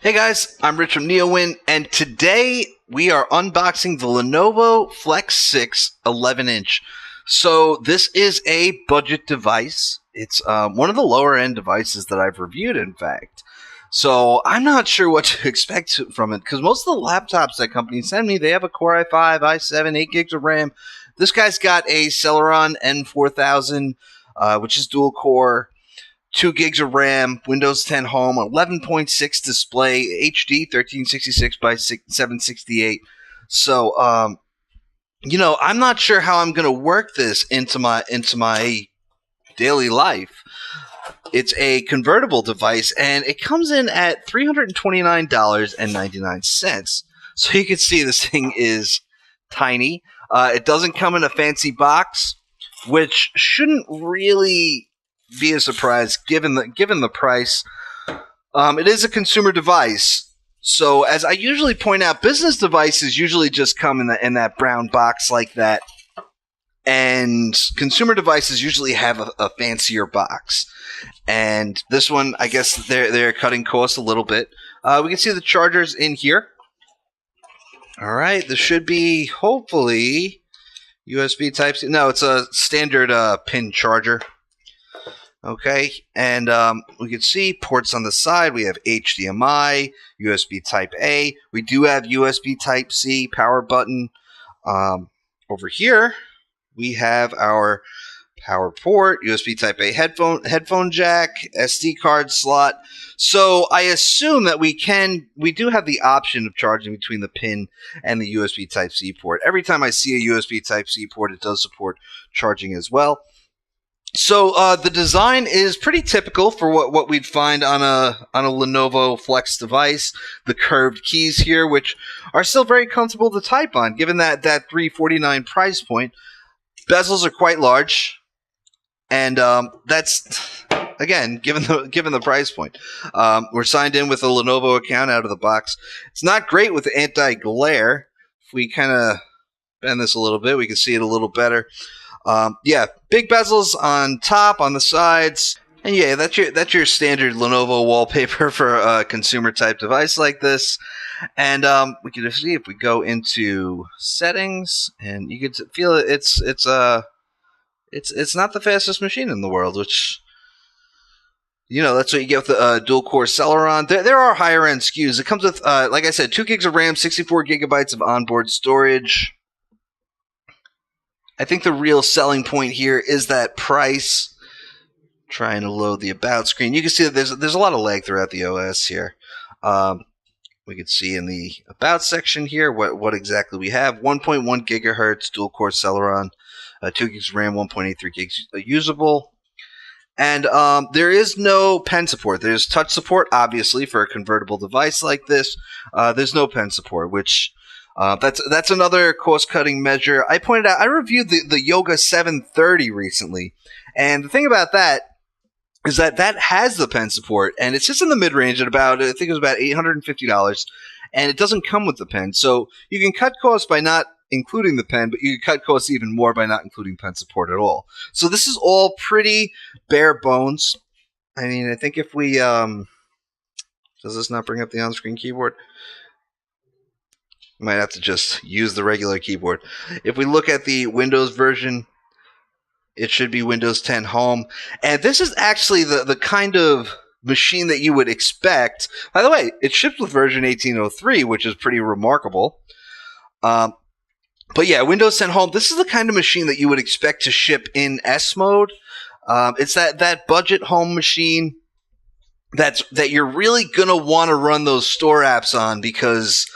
Hey guys, I'm Rich from NeoWin, and today we are unboxing the Lenovo Flex 6 11-inch. So this is a budget device. It's one of the lower end devices that I've reviewed, in fact. So I'm not sure what to expect from it, because most of the laptops that companies send me, they have a Core i5, i7, 8 gigs of RAM. This guy's got a Celeron N4000, which is dual core. 2 gigs of RAM, Windows 10 Home, 11.6 display, HD 1366 by 768. So, I'm not sure how I'm going to work this into my daily life. It's a convertible device, and it comes in at $329.99. So you can see this thing is tiny. It doesn't come in a fancy box, which shouldn't really be a surprise given the price. It is a consumer device, so as I usually point out, business devices usually just come in that brown box like that, and consumer devices usually have a fancier box. And this one, I guess they're cutting costs a little bit. We can see the chargers in here. All right, this should be hopefully USB Type-C. No, it's a standard pin charger. Okay, and we can see ports on the side. We have HDMI, USB Type-A. We do have USB Type-C power button. Over here, we have our power port, USB Type-A headphone jack, SD card slot. So I assume that we do have the option of charging between the pin and the USB Type-C port. Every time I see a USB Type-C port, it does support charging as well. So the design is pretty typical for what we'd find on a Lenovo Flex device. The curved keys here, which are still very comfortable to type on, given that $349 price point. Bezels are quite large, and that's again given the price point. We're signed in with a Lenovo account out of the box. It's not great with anti-glare. If we kind of bend this a little bit, we can see it a little better. Big bezels on top, on the sides, and yeah, that's your standard Lenovo wallpaper for a consumer type device like this. And we can see if we go into settings, and you can feel it's not the fastest machine in the world, which that's what you get with the dual core Celeron. There are higher end SKUs. It comes with like I said, 2 gigs of RAM, 64 gigabytes of onboard storage. I think the real selling point here is that price. Trying to load the about screen. You can see that there's a lot of lag throughout the OS here. We can see in the about section here what exactly we have. 1.1 gigahertz dual core Celeron, 2 gigs RAM, 1.83 gigs usable. And there is no pen support. There's touch support, obviously, for a convertible device like this. There's no pen support, which that's another cost-cutting measure. I pointed out, I reviewed the Yoga 730 recently, and the thing about that is that has the pen support, and it's just in the mid-range at about, I think it was about $850, and it doesn't come with the pen. So you can cut costs by not including the pen, but you can cut costs even more by not including pen support at all. So this is all pretty bare bones. I mean, I think if we, does this not bring up the on-screen keyboard? Might have to just use the regular keyboard. If we look at the Windows version, it should be Windows 10 Home. And this is actually the kind of machine that you would expect. By the way, it ships with version 1803, which is pretty remarkable. But yeah, Windows 10 Home, this is the kind of machine that you would expect to ship in S mode. It's that budget home machine that you're really going to want to run those store apps on, because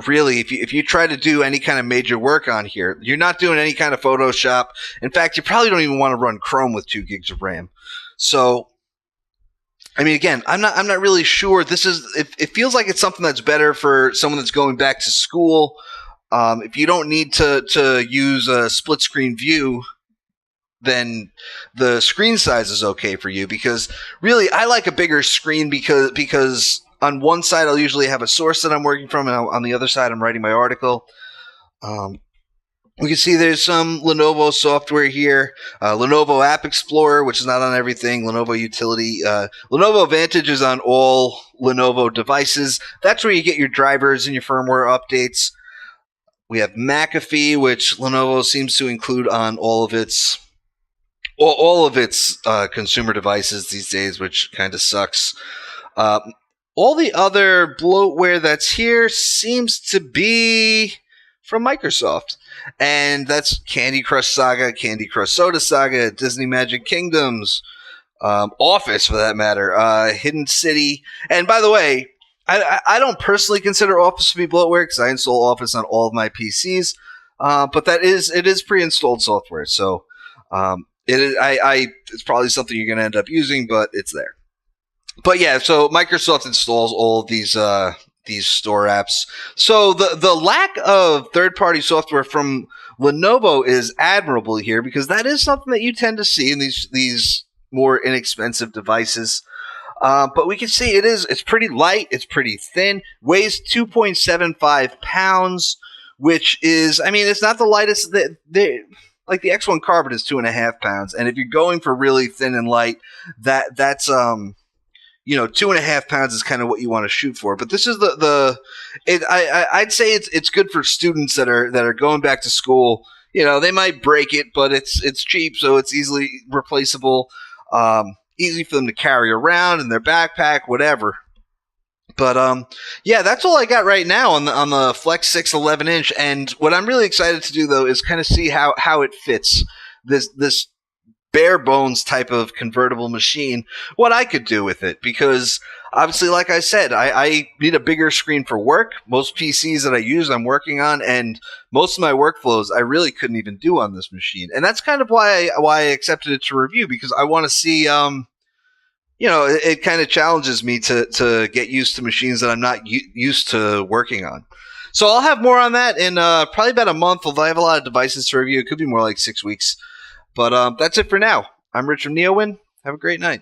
really, if you try to do any kind of major work on here, you're not doing any kind of Photoshop. In fact, you probably don't even want to run Chrome with 2 gigs of RAM. So, I mean, again, I'm not really sure. It feels like it's something that's better for someone that's going back to school. If you don't need to use a split screen view, then the screen size is okay for you, because really, I like a bigger screen because on one side, I'll usually have a source that I'm working from, and on the other side, I'm writing my article. We can see there's some Lenovo software here. Lenovo App Explorer, which is not on everything. Lenovo Utility. Lenovo Vantage is on all Lenovo devices. That's where you get your drivers and your firmware updates. We have McAfee, which Lenovo seems to include on all of its consumer devices these days, which kind of sucks. All the other bloatware that's here seems to be from Microsoft. And that's Candy Crush Saga, Candy Crush Soda Saga, Disney Magic Kingdoms, Office for that matter, Hidden City. And by the way, I don't personally consider Office to be bloatware because I install Office on all of my PCs, but it is pre-installed software. So it's probably something you're going to end up using, but it's there. But yeah, so Microsoft installs all of these store apps. So the lack of third-party software from Lenovo is admirable here because that is something that you tend to see in these more inexpensive devices. But we can see it's pretty light, it's pretty thin, weighs 2.75 pounds, which is, I mean, it's not the lightest. Like the X1 Carbon is 2.5 pounds, and if you're going for really thin and light, that's 2.5 pounds is kind of what you want to shoot for. But this is I'd say it's good for students that are going back to school. They might break it, but it's cheap, so it's easily replaceable. Easy for them to carry around in their backpack, whatever. But yeah, that's all I got right now on the Flex 6 11-inch. And what I'm really excited to do though is kind of see how it fits this bare bones type of convertible machine, what I could do with it, because obviously, like I said, I need a bigger screen for work. Most PCs that I use, I'm working on, and most of my workflows I really couldn't even do on this machine. And that's kind of why I accepted it to review, because I want to see, it kind of challenges me to get used to machines that I'm not used to working on. So I'll have more on that in probably about a month, although I have a lot of devices to review. It could be more like 6 weeks. But that's it for now. I'm Rich from NeoWin. Have a great night.